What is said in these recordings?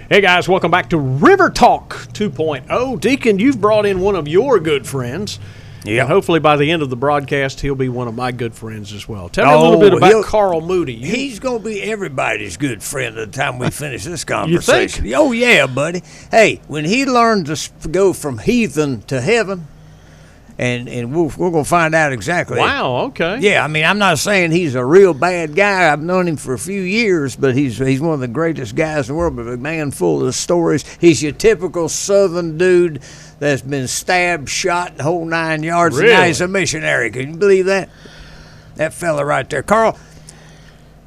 Hey guys, welcome back to River Talk 2.0. Deacon, you've brought in one of your good friends. Yeah. And hopefully by the end of the broadcast, he'll be one of my good friends as well. Tell me a little bit about Carl Moody. He's going to be everybody's good friend at the time we finish this conversation. You think? Oh, yeah, buddy. Hey, when he learned to go from heathen to heaven, and we're going to find out exactly. Wow, okay. Yeah, I mean, I'm not saying he's a real bad guy. I've known him for a few years, but he's one of the greatest guys in the world, but a man full of stories. He's your typical Southern dude that's been stabbed, shot, the whole 9 yards, really? And now he's a missionary. Can you believe that? That fella right there. Carl,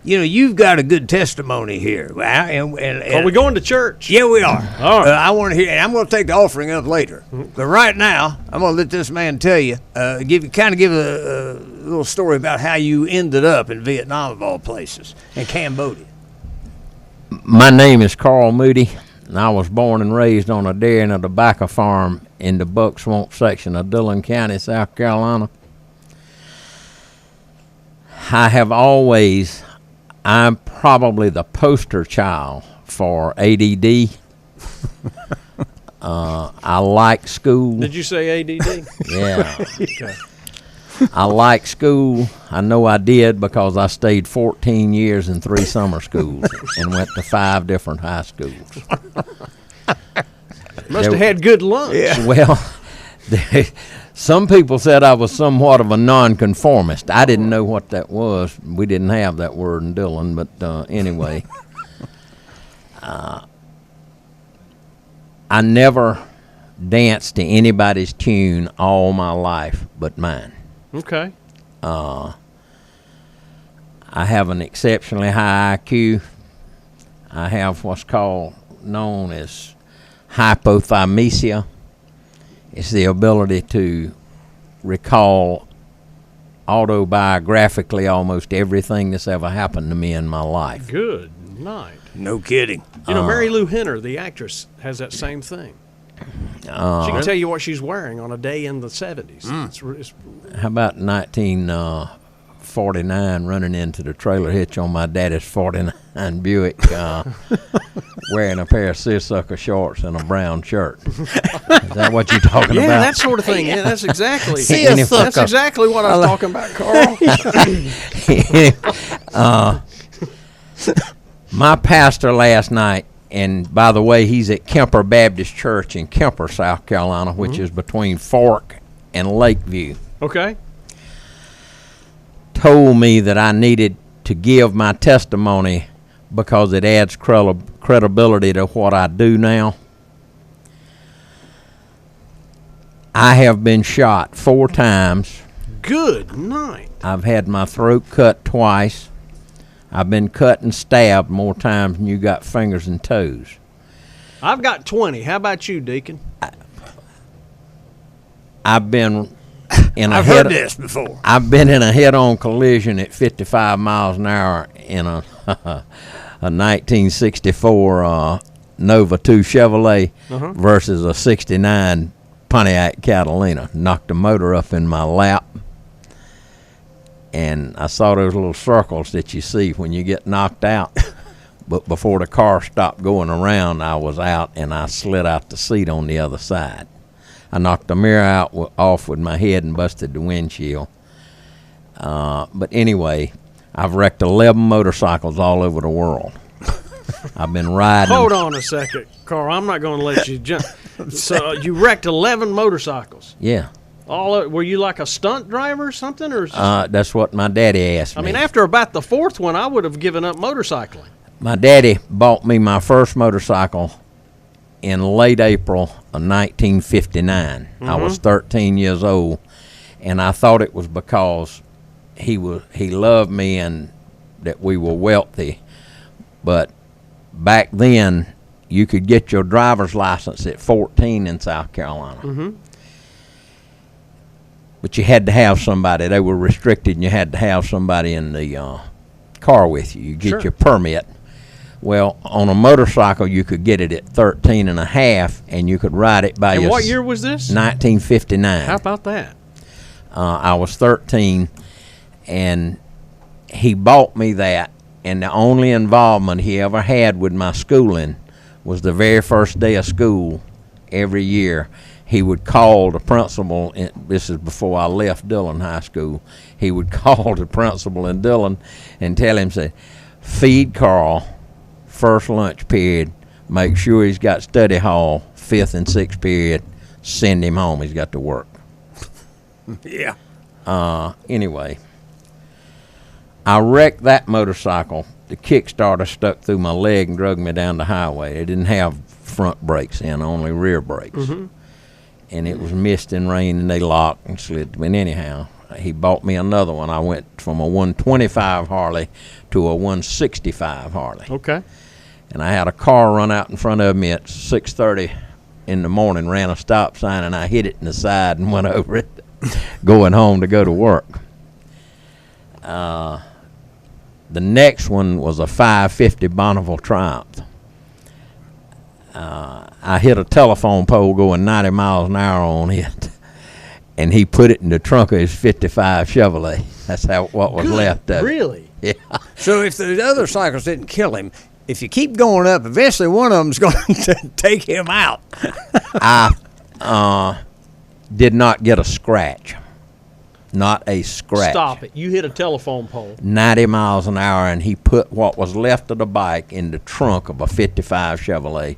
you know, you've got a good testimony here. And are we going to church? Yeah, we are. All right. I want to hear, and I'm going to take the offering up later. But right now, I'm going to let this man tell you, give a little story about how you ended up in Vietnam, of all places, and Cambodia. My name is Carl Moody, and I was born and raised on a dairy and a tobacco farm in the Buck Swamp section of Dillon County, South Carolina. I'm probably the poster child for ADD. I like school. Did you say ADD? Yeah. Okay. I like school. I know I did because I stayed 14 years in 3 summer schools and went to 5 different high schools. Must have had good lunch. Yeah. Well, some people said I was somewhat of a nonconformist. I didn't know what that was. We didn't have that word in Dillon, but anyway. I never danced to anybody's tune all my life but mine. Okay. I have an exceptionally high IQ. I have what's known as hypothymesia. It's the ability to recall autobiographically almost everything that's ever happened to me in my life. Good night. No kidding. You know, Mary Lou Henner, the actress, has that same thing. She can tell you what she's wearing on a day in the 70s. How about 1949 running into the trailer hitch on my daddy's 49 Buick wearing a pair of seersucker shorts and a brown shirt. Is that what you're talking about? Yeah, that sort of thing. Yeah, that's exactly. That's exactly what I was talking about, Carl. My pastor last night, and by the way, he's at Kemper Baptist Church in Kemper, South Carolina, which is between Fork and Lakeview. Okay. Told me that I needed to give my testimony because it adds credibility to what I do now. I have been shot 4 times. Good night. I've had my throat cut twice. I've been cut and stabbed more times than you got fingers and toes. I've got 20. How about you, Deacon? I've been in I've heard this before. I've been in a head-on collision at 55 miles an hour in a 1964 Nova 2 Chevrolet versus a 69 Pontiac Catalina. Knocked the motor up in my lap. And I saw those little circles that you see when you get knocked out. But before the car stopped going around, I was out, and I slid out the seat on the other side. I knocked the mirror off with my head and busted the windshield. But anyway, I've wrecked 11 motorcycles all over the world. I've been riding. Hold on a second, Carl. I'm not going to let you jump. So you wrecked 11 motorcycles. Yeah. Were you like a stunt driver or something? Or that's what my daddy asked me. I mean, after about the 4th one, I would have given up motorcycling. My daddy bought me my first motorcycle in late April of 1959. I was 13 years old, and I thought it was because he loved me and that we were wealthy. But back then, you could get your driver's license at 14 in South Carolina. But you had to have somebody. They were restricted, and you had to have somebody in the car with you. You get your permit. Well, on a motorcycle, you could get it at 13 and a half, and you could ride it by yourself. And what year was this? 1959. How about that? I was 13, and he bought me that, and the only involvement he ever had with my schooling was the very first day of school every year. He would call the principal, this is before I left Dillon High School, he would call the principal in Dillon and tell him, say, feed Carl, first lunch period, make sure he's got study hall, 5th and 6th period, send him home, he's got to work. Yeah. Anyway, I wrecked that motorcycle. The Kickstarter stuck through my leg and drug me down the highway. It didn't have front brakes in, only rear brakes. Mm-hmm. And it was mist and rain, and they locked and slid. But anyhow, he bought me another one. I went from a 125 Harley to a 165 Harley. Okay. And I had a car run out in front of me at 6:30 in the morning, ran a stop sign, and I hit it in the side and went over it, going home to go to work. The next one was a 550 Bonneville Triumph. I hit a telephone pole going 90 miles an hour on it, and he put it in the trunk of his 55 Chevrolet. That's what was left of it. Really? Yeah. So if the other cycles didn't kill him, if you keep going up, eventually one of them's going to take him out. I did not get a scratch. Not a scratch. Stop it. You hit a telephone pole. 90 miles an hour, and he put what was left of the bike in the trunk of a 55 Chevrolet.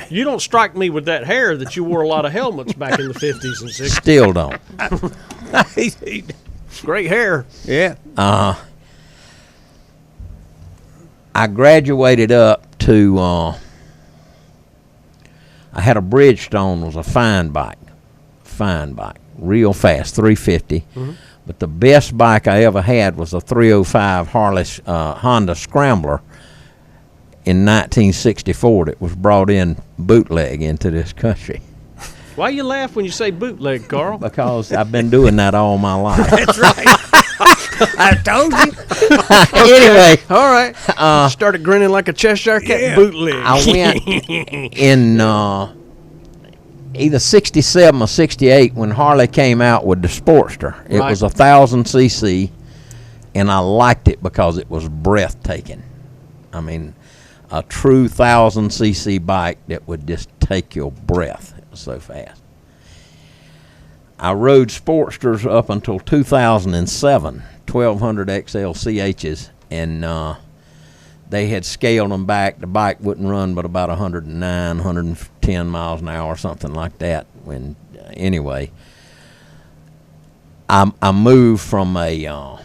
You don't strike me with that hair that you wore a lot of helmets back in the 50s and 60s. Still don't. Great hair. Yeah. I graduated up to, I had a Bridgestone, was a fine bike, real fast, 350. Mm-hmm. But the best bike I ever had was a 305 Harley Honda Scrambler in 1964 that was brought in bootleg into this country. Why you laugh when you say bootleg, Carl? Because I've been doing that all my life. That's right. I told you. Anyway. All right. Started grinning like a Cheshire cat. Yeah. Bootleg. I went in either 67 or 68 when Harley came out with the Sportster. It Right. was 1,000 cc, and I liked it because it was breathtaking. I mean, a true 1,000 cc bike that would just take your breath. It was so fast. I rode Sportsters up until 2007, 1,200 XL CHs, and they had scaled them back. The bike wouldn't run but about 109, 110 miles an hour, something like that. When anyway, I moved from a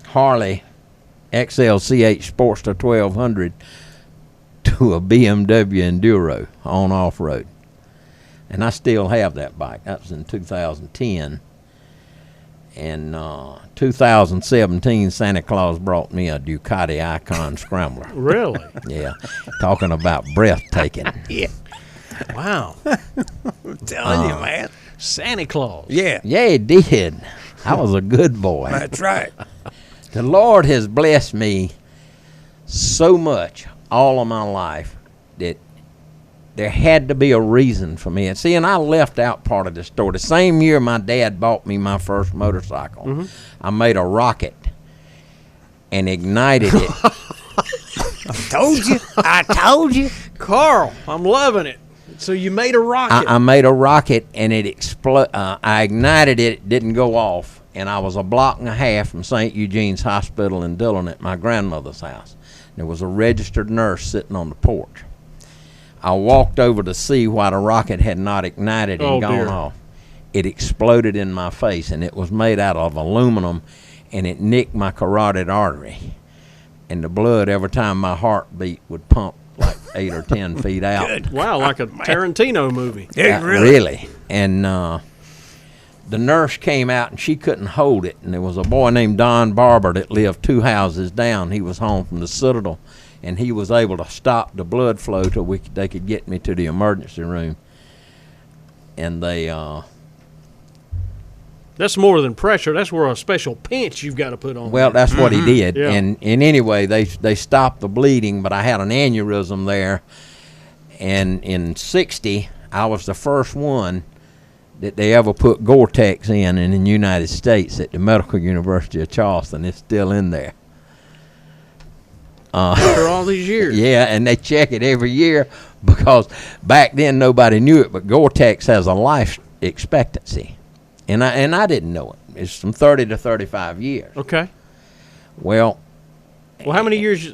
Harley XL CH Sportster 1200 to a BMW Enduro on off-road. And I still have that bike. That was in 2010. And 2017, Santa Claus brought me a Ducati Icon Scrambler. Really? Yeah. Talking about breathtaking. Yeah. Wow. I'm telling you, man. Santa Claus. Yeah. Yeah, it did. I was a good boy. That's right. The Lord has blessed me so much all of my life that there had to be a reason for me. And see, and I left out part of the story. The same year my dad bought me my first motorcycle, Mm-hmm. I made a rocket and ignited it. I told you. Carl, I'm loving it. So you made a rocket. I made a rocket and it exploded. I ignited it. It didn't go off. And I was a block and a half from St. Eugene's Hospital in Dillon at my grandmother's house. There was a registered nurse sitting on the porch. I walked over to see why the rocket had not ignited and gone off. It exploded in my face, and it was made out of aluminum, and it nicked my carotid artery. And the blood, every time my heart beat, would pump like 8 or 10 feet out. Good. Wow, like a Tarantino movie. Yeah, Really. And the nurse came out, and she couldn't hold it. And there was a boy named Don Barber that lived 2 houses down. He was home from the Citadel, and he was able to stop the blood flow till they could get me to the emergency room. And they... That's more than pressure. That's where a special pinch you've got to put on. Well, that's what he did. Yeah. And anyway, they stopped the bleeding, but I had an aneurysm there. And in 60, I was the first one that they ever put Gore-Tex in the United States at the Medical University of Charleston. It's still in there. After all these years. Yeah, and they check it every year because back then nobody knew it, but Gore-Tex has a life expectancy. And I didn't know it. It's from 30 to 35 years. Okay. Well, how many years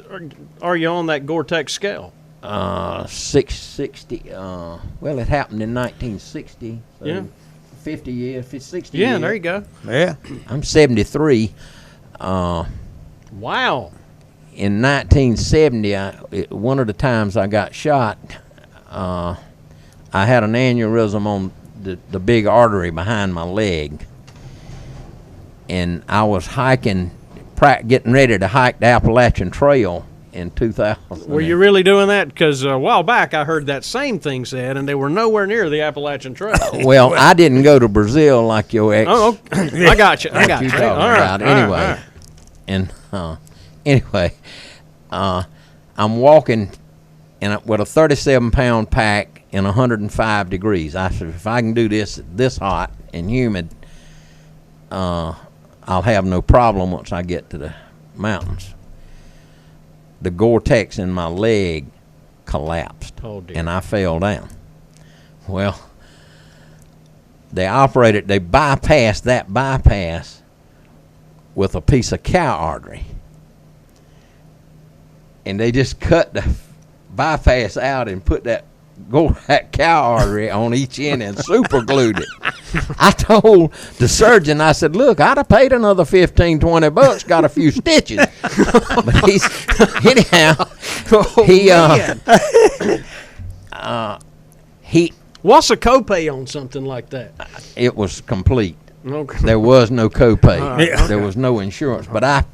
are you on that Gore-Tex scale? 660. Well, it happened in 1960. So Yeah. 50 years, 60 Yeah, years. there you go. Yeah. I'm 73. Wow. In 1970, one of the times I got shot, I had an aneurysm on the big artery behind my leg. And I was hiking, getting ready to hike the Appalachian Trail in 2000. Were you really doing that? Because a while back I heard that same thing said, and they were nowhere near the Appalachian Trail. Well, I didn't go to Brazil like your ex. Oh, okay. I got you. I got you you. talking All right, about. all right, Anyway, all right. and anyway, I'm walking with a 37-pound pack in 105 degrees. I said, if I can do this hot and humid, I'll have no problem once I get to the mountains. The Gore-Tex in my leg collapsed, Oh, dear. and I fell down. Well, they bypassed that bypass with a piece of cow artery. And they just cut the bypass out and put that cow artery on each end and super glued it. I told the surgeon, I said, look, I'd have paid another $15-20, got a few stitches. But What's a copay on something like that? it was complete. Okay. There was no copay. Okay. There was no insurance. But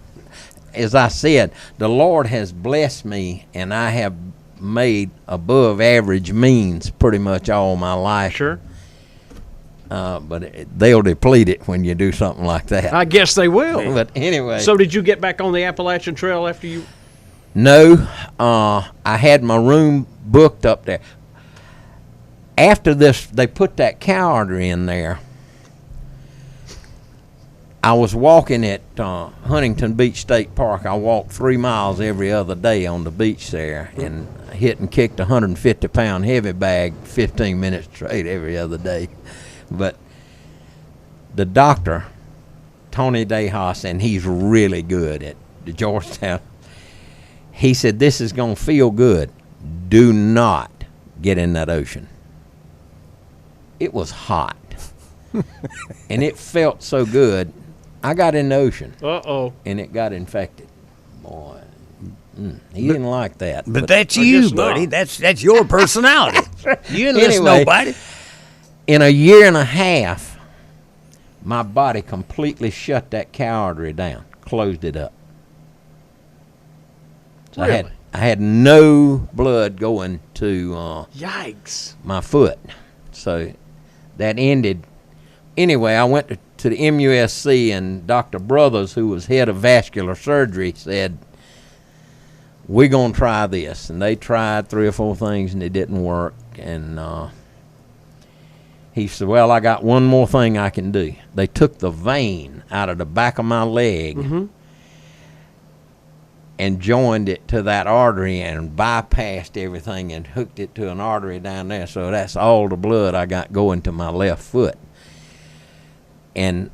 as I said, the Lord has blessed me, and I have made above average means pretty much all my life. Sure. But they'll deplete it when you do something like that. I guess they will. But anyway. So did you get back on the Appalachian Trail after you? No, I had my room booked up there. After this, they put that cow artery in there. I was walking at Huntington Beach State Park. I walked 3 miles every other day on the beach there and hit and kicked a 150-pound heavy bag 15 minutes straight every other day. But the doctor, Tony DeHaas, and he's really good at the Georgetown, he said, this is going to feel good. Do not get in that ocean. It was hot. And it felt so good. I got in the ocean. Uh-oh. And it got infected. Boy, he didn't like that. But that's I you, guess buddy. not. That's your personality. You didn't listen to Anyway, nobody. in a year and a half, my body completely shut that cow artery down, closed it up. So Really? I had no blood going to Yikes. my foot. So that ended. Anyway, I went to the MUSC, and Dr. Brothers, who was head of vascular surgery, said, we're going to try this. And they tried 3 or 4 things, and it didn't work. And he said, well, I got one more thing I can do. They took the vein out of the back of my leg and joined it to that artery and bypassed everything and hooked it to an artery down there. So that's all the blood I got going to my left foot. And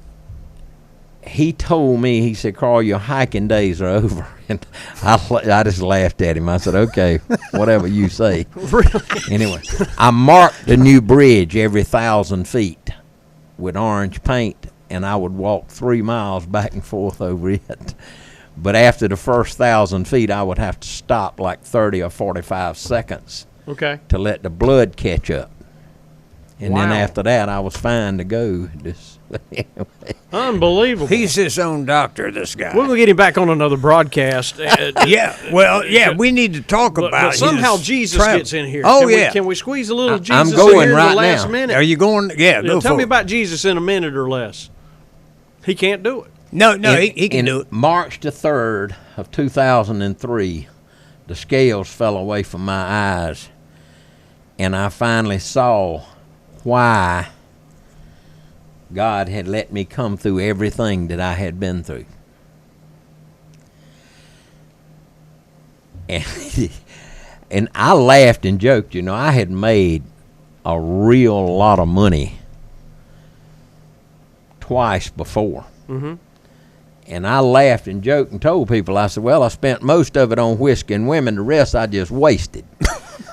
he told me, he said, Carl, your hiking days are over. And I just laughed at him. I said, okay, whatever you say. Really? Anyway, I marked the new bridge every 1,000 feet with orange paint, and I would walk 3 miles back and forth over it. But after the first 1,000 feet, I would have to stop like 30 or 45 seconds Okay. to let the blood catch up. And then Wow. after that, I was fine to go. Anyway. Unbelievable. He's his own doctor, this guy. We're going to get him back on another broadcast. Yeah, well, yeah, we need to talk But about somehow his Jesus travel. gets in here. Oh, Can yeah. Can we squeeze a little Jesus I'm in going here in right the last now. minute? Are you going? Yeah, go Tell for me it. about Jesus in a minute or less. He can't do it. No, he can in do it. March the 3rd of 2003, the scales fell away from my eyes, and I finally saw why God had let me come through everything that I had been through. And, and I laughed and joked. You know, I had made a real lot of money twice before. Mm-hmm. And I laughed and joked and told people, I said, well, I spent most of it on whiskey and women. The rest I just wasted.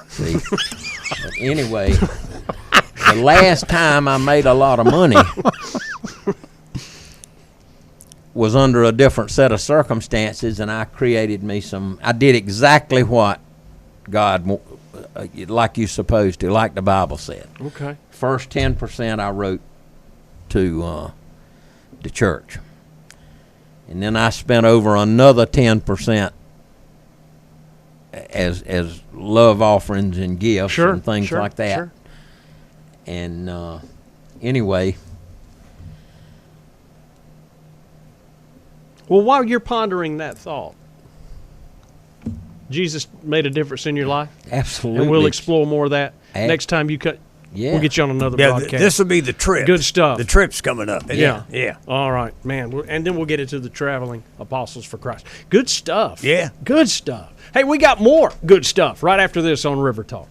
See? But anyway, the last time I made a lot of money was under a different set of circumstances, and I did exactly what God, like you're supposed to, like the Bible said. Okay. First 10% I wrote to the church. And then I spent over another 10% as love offerings and gifts and things like that. Sure. And anyway. Well, while you're pondering that thought, Jesus made a difference in your life? Absolutely. And we'll explore more of that next time you cut. Yeah. We'll get you on another broadcast. This will be the trip. Good stuff. The trip's coming up. Yeah. Yeah. All right, man. And then we'll get into the traveling apostles for Christ. Good stuff. Yeah. Good stuff. Hey, we got more good stuff right after this on River Talk.